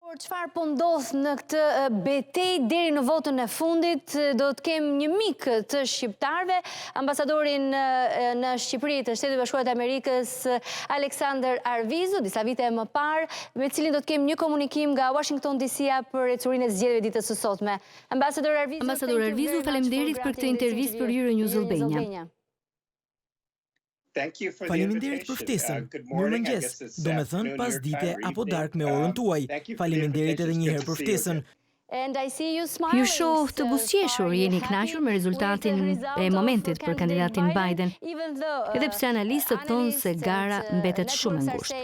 Por çfarë po ndodh në këtë betejë deri në votën e fundit, do të kem një mik të shqiptarëve, ambasadorin në Shqipëri të Shtetit Bashkuar të Amerikës, Aleksandër Arvizu, disa vite më parë, me cilin do të kem një komunikim nga Washington DC-a për ecurinë e zgjedhjeve ditës së sotme. Ambasador Arvizu, faleminderit për këtë intervistë për Euronews Albania. Faleminderit për ftesën. Mirëmëngjes. Domethënë pas dite apo darkë me orën tuaj. Faleminderit edhe një herë për ftesën. Ju shoh të buzëqeshur, jeni kënaqur me rezultatin e momentit për kandidatin Biden, edhe pse analistët thonë se gara mbetet shumë e ngushtë.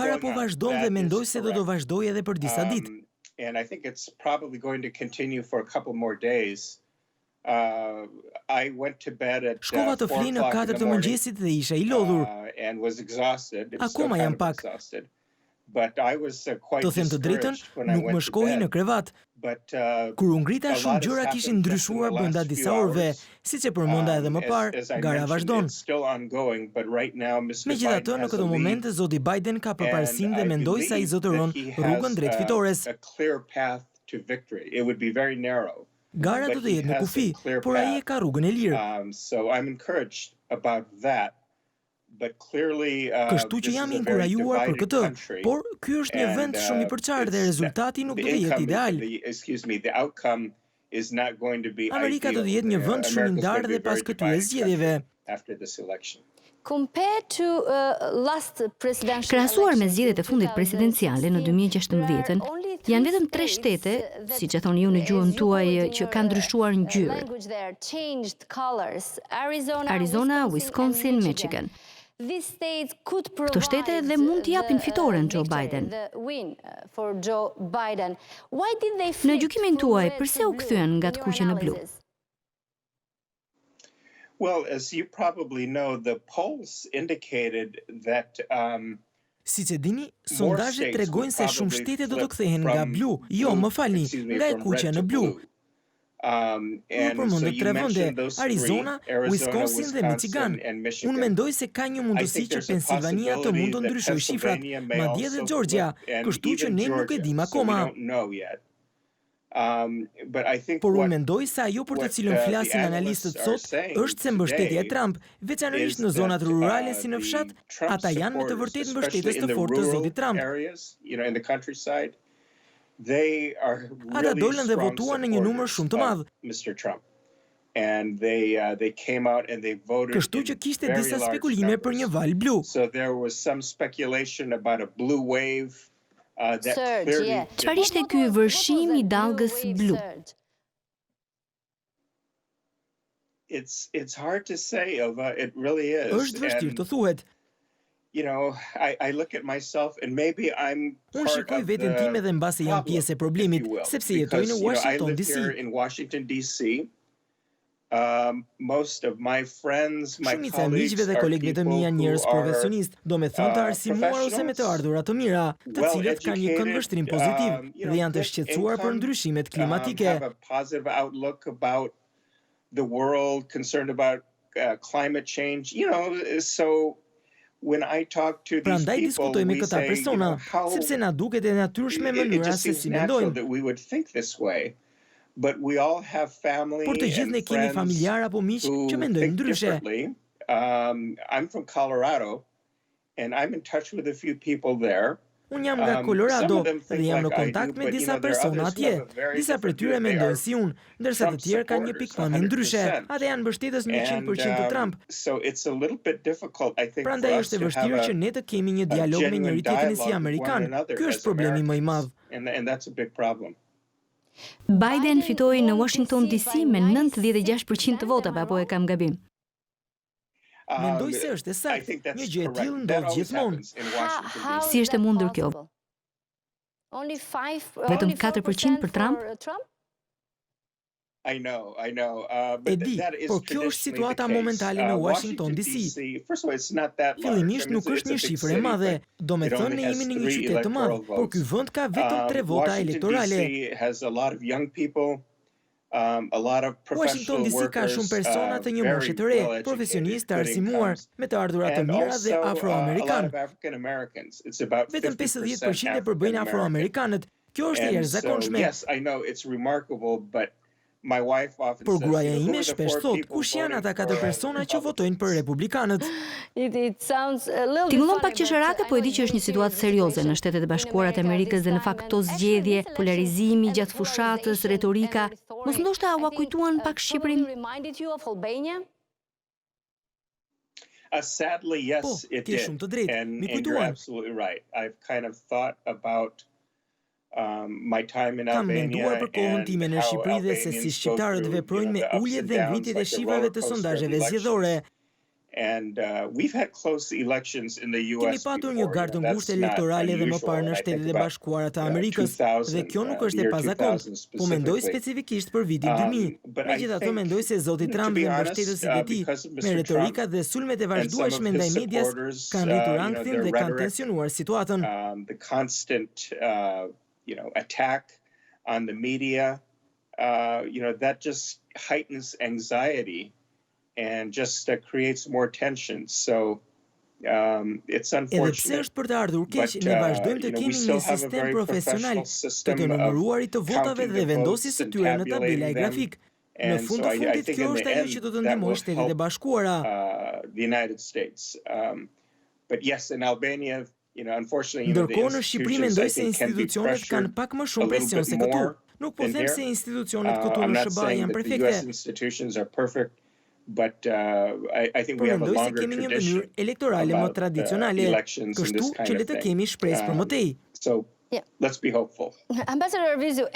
Gara po vazhdon dhe mendoj se do vazhdoj edhe për disa ditë. And I think it's probably going to continue for a couple more days. I went to bed at 4 Shkova të fli në 4 të mëngjesit dhe isha I lodhur. And was exhausted. Akoma jam pak. But I was quite Të them të drejtën, nuk më shkohi në krevat. Kur u ngrita shumë gjëra kishin ndryshuar brenda disa orëve, siç e përmenda edhe më parë, gara vazhdon. Megjithatë, në këtë moment zoti Biden ka përparësinë dhe mendoj se ai zotëron rrugën drejt fitores. Gara do të jetë në kufi, por ai e ka rrugën e lirë. Kështu që jam inkurajuar për këtë, por ky është një vend shumë I përçarë dhe rezultati nuk do të jetë ideal. Amerika do të jetë një vend shumë I ndarë dhe pas këtyre zgjedhjeve. Krahasuar me zgjedhjet e fundit presidenciale në 2016, janë vetëm 3 shtete, siç e thoni ju në gjuhën tuaj, që kanë ndryshuar ngjyrë. Arizona, Wisconsin, Michigan. Këto shtete dhe mund të japin fitoren Joe Biden. Në gjykimin tuaj, përse u kthyen nga të kuqe në blu? Well, as you probably know, the polls indicated that Siç e dini, sondazhet tregojnë se shumë shtete do të kthehen nga blu, më falni, nga e kuqja në blu. Unë përmendë 3 vende, Arizona, Wisconsin dhe Michigan. Unë mendoj se ka një mundësi që Pensilvania të mund të ndryshojë shifrat, madje edhe Georgia, kështu që ne nuk e dim akoma. Por unë mendoj se ajo për të cilën flasin analistët sot është se mbështetja e Trump, veçanërisht në zonat rurale si në fshat, ata janë me të vërtetë mbështetës të fortë të zotit Trump. Ata dolën dhe votuan në një numër shumë të madh. Kështu që kishte disa spekulime për një val blu. Çfarë ishte ky vërshim I dallgës blu? Është vështirë të thuhet. I look at myself and maybe I'm Unë shikoj veten time dhe mbase jam pjesë e problemit, sepse jetoj në Washington DC. Shumica e miqve dhe kolegëve të mi janë njerëz profesionistë, domethënë të arsimuar ose me të ardhurat të mira, të cilët kanë një këndvështrim pozitiv dhe janë të shqetësuar për ndryshimet klimatike. Prandaj diskutoj me këta persona, sepse na duket e natyrshme mënyra se si mendojnë. Por të gjithë ne kemi familjar apo miq që mendojnë ndryshe. I'm from Colorado and I'm in touch with a few people there. Unë jam nga Colorado dhe jam në kontakt me disa persona atje. Disa prej tyre mendojnë si unë, ndërsa të tjerë kanë një pikpamje ndryshe. Ata janë mbështetës 100% të Trump. Prandaj është e vështirë që ne të kemi një dialog me njëri tjetrin si amerikan. Ky është problemi më I madh. Biden fitoi në Washington DC me 96% të votave, apo e kam gabim? Mendoj se është e saktë. Një gjë e tillë ndodh gjithmonë. Si është e mundur kjo? Vetëm 4% për Trump? E di, por kjo është situata momentale në Washington DC. Fillimisht nuk është një shifër e madhe, domethënë ne jemi në një qytet të madh, por ky vend ka vetëm 3 vota elektorale. Washington DC ka shumë persona të një moshe të re, profesionistë të arsimuar, me të ardhurat të mira dhe afroamerikan. Vetëm 50% e përbëjnë afroamerikanët. Kjo është e jashtëzakonshme. Por gruaja ime shpesh thot, kush janë ata 4 persona që votojnë për republikanët? Ti mëllon pak qesharake, po e di që është një situatë serioze në Shtetet e Bashkuara të Amerikës dhe në fakt këto zgjedhje, polarizimi gjatë fushatës, retorika, mos ndoshta ua kujtuan pak Shqipërinë? Po, ti je shumë të drejtë, mi kujtuan. Kam menduar për kohën time në Shqipëri dhe se si shqiptarët veprojnë me uljet dhe ngritjet e shifrave të sondazheve zgjedhore. Kemi patur një garë të ngushtë elektorale dhe më parë në Shtetet e Bashkuara të Amerikës, dhe kjo nuk është e pazakontë, po mendoj specifikisht për vitin 2000. Megjithatë mendoj se zoti Trump dhe mbështetësit e tij, me retorikat dhe sulmet e vazhdueshme ndaj medias, kanë rritur ankthim dhe kanë tensionuar situatën. Attack on the media, that just heightens anxiety and just creates more tension. So it's unfortunate. Edhe pse është për të ardhur keq, ne vazhdojmë të kemi një sistem profesional të numëruarit të votave dhe vendosjes së tyre në tabela e grafik. Në fund të fundit, kjo është ajo që do të ndihmojë Shtetet e Bashkuara. But yes, in Albania, ndërkohë në Shqipëri mendoj se institucionet kanë pak më shumë presion se këtu. Nuk po them se institucionet këtu në SHBA janë perfekte. Por mendoj se kemi një mënyrë elektorale më tradicionale, kështu që le të kemi shpresë për mëtej. Let's be hopeful. Ambasador Arvizu,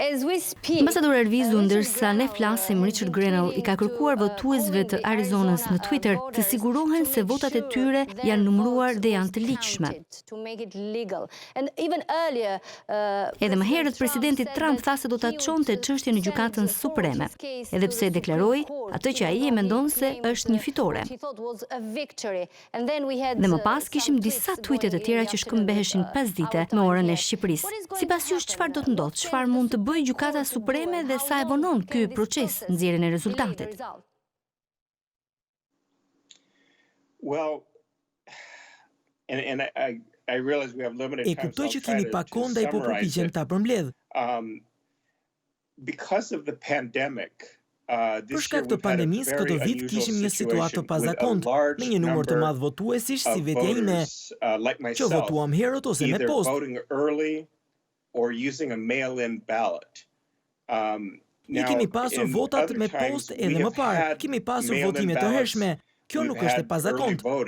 ndërsa ne flasim, Richard Grenell i ka kërkuar votuesve të Arizonës në Twitter të sigurohen se votat e tyre janë numëruar dhe janë të ligjshme. Edhe më herët presidenti Trump tha se do ta çonte çështjen në Gjykatën Supreme, edhe pse deklaroi atë që ai e mendon se është një fitore. Dhe më pas kishim disa tweetet të tjera që shkëmbeheshin 5 dite me orën e Shqipërisë. Sipas jush, çfarë do të ndodhë? Çfarë mund të bëjë Gjykata Supreme dhe sa e vonon ky proces nxjerrjen e rezultatit? E kuptoj që keni pak kohë ndaj po përpiqem ta përmbledh. Për shkak të pandemisë, këtë vit kishim një situatë të pazakontë, me një numër të madh votuesish si vetja ime, që votuam herët ose me postë. Ne kemi pasur votat me postë edhe më parë, kemi pasur votime të hershme. Kjo nuk është e pazakontë. Por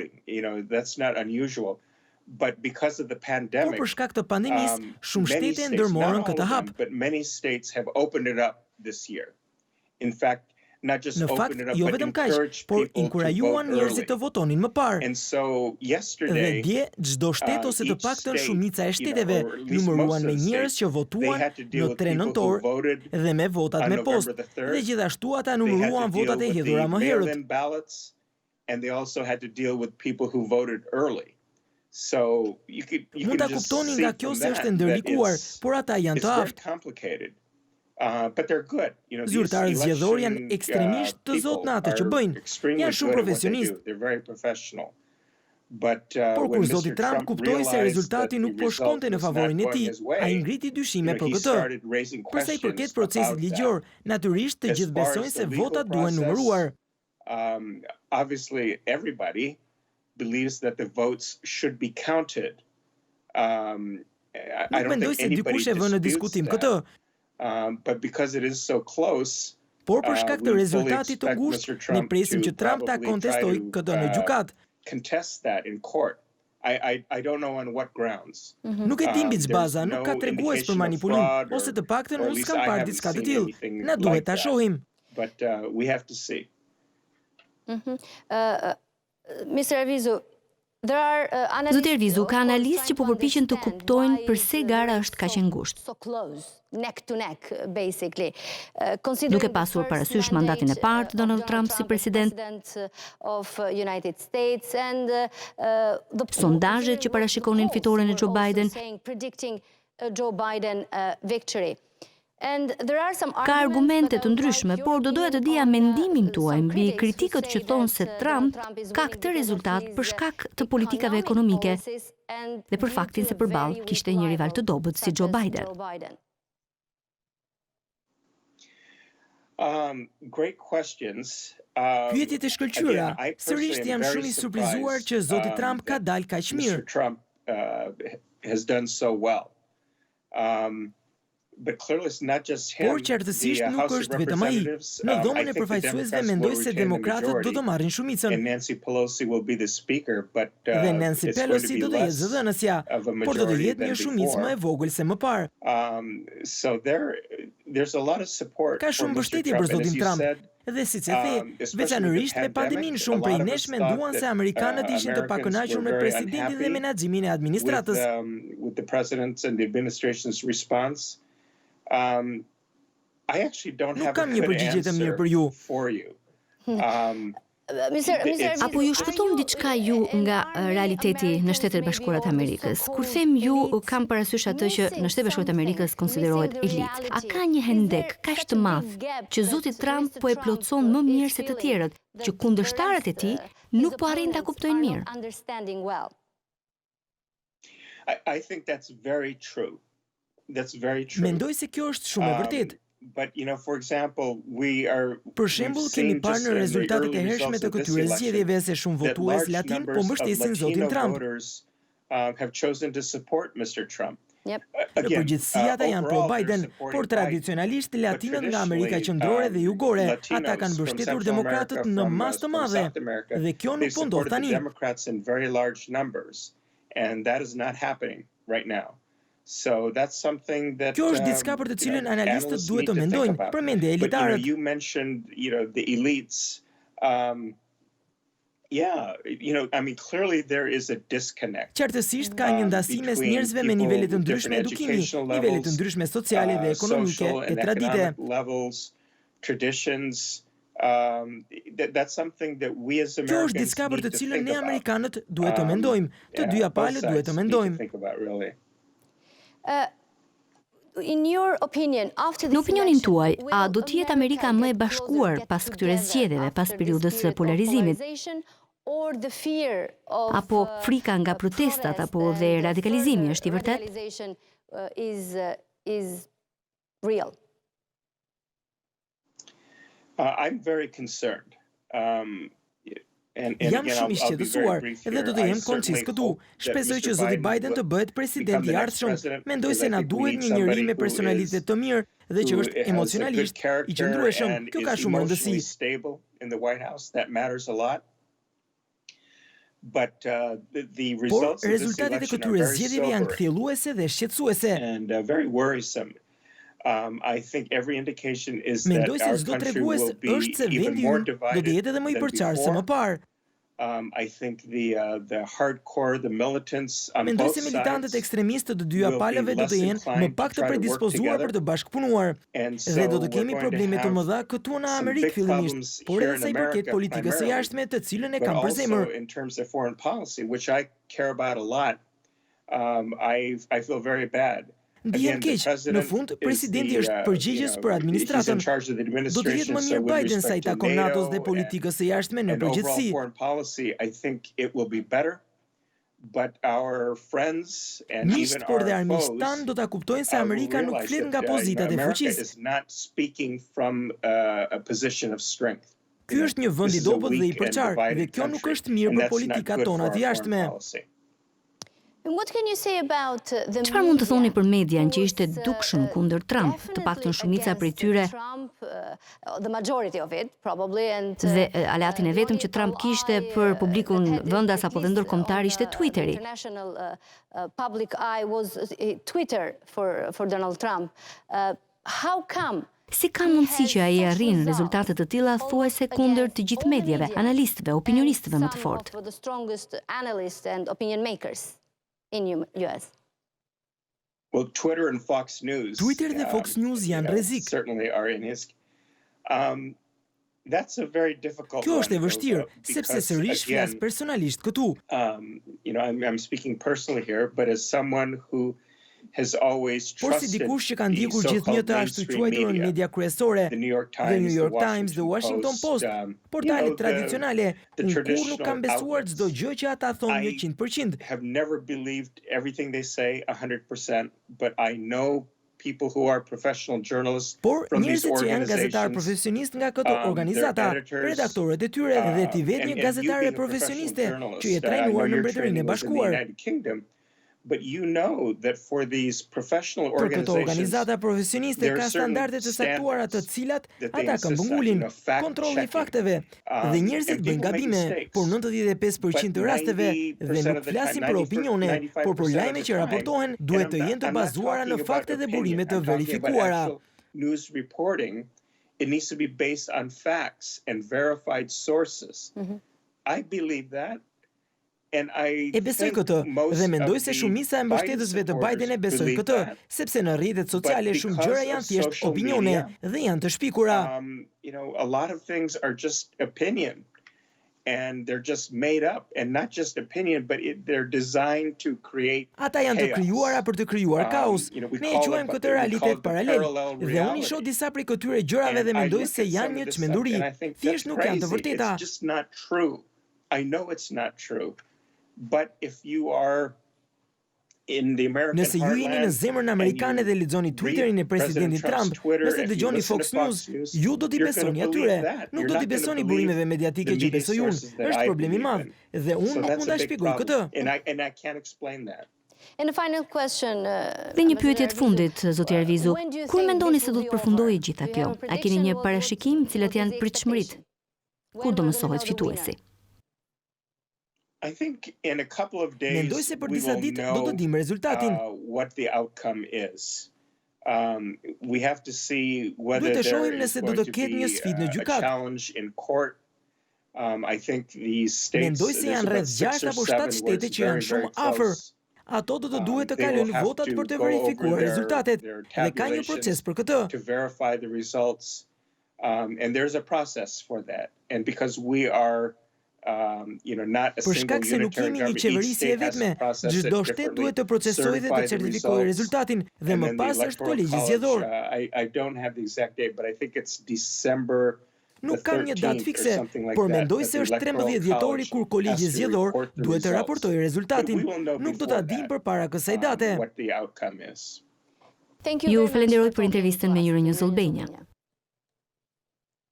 për shkak të pandemisë, shumë shtete ndërmorën këtë hap. Në fakt, jo vetëm kaq, por inkurajuan njerëzit të votonin më parë. Dhe dje, çdo shtet ose të paktën shumica e shteteve numëruan me njerëz që votuan në 3 nëntor dhe me votat me postë, dhe gjithashtu ata numëruan votat e hedhura më herët. Mund ta kuptoni nga kjo se është e ndërlikuar, por ata janë të aftë. Zyrtarët zgjedhor janë ekstremisht të zotë në atë që bëjnë. Janë shumë profesionistë. Por kur zoti Trump kuptoi se rezultati nuk po shkonte në favorin e tij, ai ngriti dyshime për këtë. Për sa i përket procesit ligjor, natyrisht të gjithë besojnë se votat duhen numëruar. Obviously, everybody believes that the votes should be counted. Nuk mendoj se dikush e vën në diskutim këtë. Por për shkak të rezultatit të ngushtë, ne presim që Trump ta kontestojë këtë në gjykatë. Nuk e di mbi ç'baza, nuk ka tregues për manipulim, ose të paktën unë s'kam parë diçka të tillë. Na duhet ta shohim. Mr. Arvizu, Zoti Arvizu, ka analistë që po përpiqen të kuptojnë pse gara është kaq e ngushtë. Duke pasur parasysh mandatin e parë të Donald Trump si president, sondazhet që parashikonin fitoren e Joe Biden, Ka argumente të ndryshme, por do doja të dija mendimin tuaj mbi kritikët që thonë se Trump ka këtë rezultat për shkak të politikave ekonomike dhe për faktin se përballë kishte një rival të dobët si Joe Biden. Great questions. Pyetjet e shkëlqyera. Sërish jam shumë i surprizuar që zoti Trump ka dalë kaq mirë. Trump has done so well. Por qartësisht nuk është vetëm ai. Në dhomën e përfaqësuesve mendoj se demokratët do të marrin shumicën. Dhe Nancy Pelosi do të jetë zëdhënësja, por do të jetë një shumicë më e vogël se më parë. Ka shumë mbështetje për zotin Trump. Dhe siç e the, veçanërisht me pandeminë shumë prej nesh menduan se amerikanët ishin të pakënaqur me presidentin dhe menaxhimin e administratës. Nuk kam një përgjigje të mirë për ju. Apo ju shpëton diçka ju nga realiteti në Shtetet Bashkuara të Amerikës? Kur them ju, kam parasysh atë që në Shtetet Bashkuara të Amerikës konsiderohet elit. A ka një hendek kaq të madh që zoti Trump po e plotson më mirë se të tjerët, që kundërshtarët e tij nuk po arrin ta kuptojnë mirë? Mendoj se kjo është shumë e vërtetë. Për shembull, kemi parë në rezultatet e hershme të këtyre zgjedhjeve se shumë votues latin po mbështesin zotin Trump. Në përgjithësi ata janë pro Biden, por tradicionalisht latinët nga Amerika Qendrore dhe Jugore, ata kanë mbështetur demokratët në masë të madhe. Dhe kjo nuk po ndodh tani. Kjo është diçka për të cilën analistët duhet të mendojnë, përmendje elitarët. Qartësisht ka një ndasi mes njerëzve me nivele të ndryshme edukimi, nivele të ndryshme sociale dhe ekonomike e tradite. Kjo është diçka për të cilën ne amerikanët duhet të mendojmë, të dyja palët duhet të mendojmë. Në opinionin tuaj, a do të jetë Amerika më e bashkuar pas këtyre zgjedhjeve, pas periudhës së polarizimit? Apo frika nga protestat apo dhe radikalizimi është i vërtet? Jam shumë i shqetësuar dhe do të jem koncis këtu. Shpresoj që zoti Biden të bëhet president i ardhshëm. Mendoj se na duhet një njeri me personalitet të mirë dhe që është emocionalisht i qëndrueshëm. Kjo ka shumë rëndësi. Por rezultatet e këtyre zgjedhjeve janë kthjelluese dhe shqetësuese. Mendoj se çdo tregues është se vendi ynë do të jetë edhe më i përqarë se më parë. Mendoj se militantët ekstremistë të dyja palëve do të jenë më pak të predispozuar për të bashkëpunuar. Dhe do të kemi probleme të mëdha këtu në Amerikë fillimisht, por edhe sa i përket politikës së jashtme të cilën e kam për zemër. Ndihem keq, në fund, presidenti është përgjegjës për administratën. Do të jetë më mirë Biden sa i takon NATO-s dhe politikës së jashtme në përgjithësi. Miqt, por dhe armiqtë tanë do ta kuptojnë se Amerika nuk flet nga pozitat e fuqisë. Ky është një vend i dobët dhe i përqarë, dhe kjo nuk është mirë për politikat tona të jashtme. Çfarë mund të thoni për median që ishte dukshëm kundër Trump, të paktën shumica prej tyre? Dhe aleatin e vetëm që Trump kishte për publikun vendas apo dhe ndërkombëtar ishte Twitteri. Si ka mundësi që ai arrin rezultate të tilla thuajse kundër të gjithë medjave, analistëve, opinionistëve më të fortë? Twitter dhe Fox News janë rrezik. Kjo është e vështirë, sepse sërish flas personalisht këtu. Por si dikush që ka ndjekur gjithnjë të ashtu quajturën media kryesore, The New York Times, The Washington Post, portalet tradicionale, unë kur nuk kam besuar çdo gjë që ata thonë 100%. Have never believed everything they say 100%, but I know people who are professional journalists from these organizations. Njerëzit që janë gazetarë profesionist nga këto organizata, redaktorët e tyre dhe ti vetë një gazetare profesioniste që je trajnuar në Mbretërinë e Bashkuar. But you know that for these professional Për këto organizations, organizata profesioniste ka standarde të saktuara të cilat ata këmbëngulin, kontrolli i fakteve, dhe njerëzit bëjnë gabime, por 95% të rasteve dhe nuk flasin për opinione, por për lajme që raportohen duhet të jenë të bazuara në fakte dhe burime të verifikuara. News reporting, it needs to be based on facts and verified sources. I believe that. E besoj këtë, dhe mendoj se shumica e mbështetësve të Biden e besoj këtë, sepse në rrjetet sociale shumë gjëra janë thjesht opinione dhe janë të shpikura. A lot of things are just opinion, and they're just made up, and not just opinion, but they're designed to create chaos. Ata janë të krijuara për të krijuar kaos. Ne e quajmë këtë realitet paralel, dhe unë i shoh disa prej këtyre gjërave dhe mendoj se janë një çmenduri, thjesht nuk janë të vërteta. It's just not true. I know it's not true. But if you are in the American Nëse ju jeni në zemrën amerikane dhe lexoni Twitterin e presidentit Trump, nëse dëgjoni Fox News, ju do t'i besoni atyre, nuk do t'i besoni burimeve mediatike që besoj unë. Është problem i madh dhe unë nuk mund ta shpjegoj këtë. And I can't explain that. Dhe një pyetje të fundit, zoti Arvizu, kur mendoni se do të përfundojë gjitha kjo? A keni një parashikim cilat janë pritshmëritë? Kur do mësohet fituesi? I think in a couple of days Mendoj se për disa ditë do të dimë rezultatin. What the outcome is. We have to see whether Duhet të there shohim is nëse do going të to ketë një be sfidë në a gjykatë. challenge in court. I think these states, Mendoj se janë rreth 6 apo 7 shtete që janë shumë afër. Ato do të duhet të kalojnë votat për të verifikuar rezultatet dhe ka një proces për këtë. To verify the results, and there's a process for that. And because we are not a Për single shkak se nuk unitary jemi një government, each qeverisje e state has vetme, a process çdo that shtet differently duhet të procesojë dhe të certify the certifikojë results, rezultatin dhe and më then the pas është Electoral kolegji College, zgjedhor. I don't have the exact date, but I think it's December Nuk kam një datë fikse, por mendoj se është 13 dhjetori kur kolegji zgjedhor duhet të raportojë rezultatin. Nuk do ta dim përpara kësaj date. what the outcome is. Ju falenderoj për intervistën me Euronews Albania.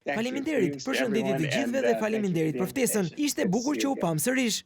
Thank you. Faleminderit, Greetings to përshëndetje të everyone, gjithëve and, dhe thank you for faleminderit the për ftesën. invitation. Ishte Good to bukur see që you u pam again. sërish.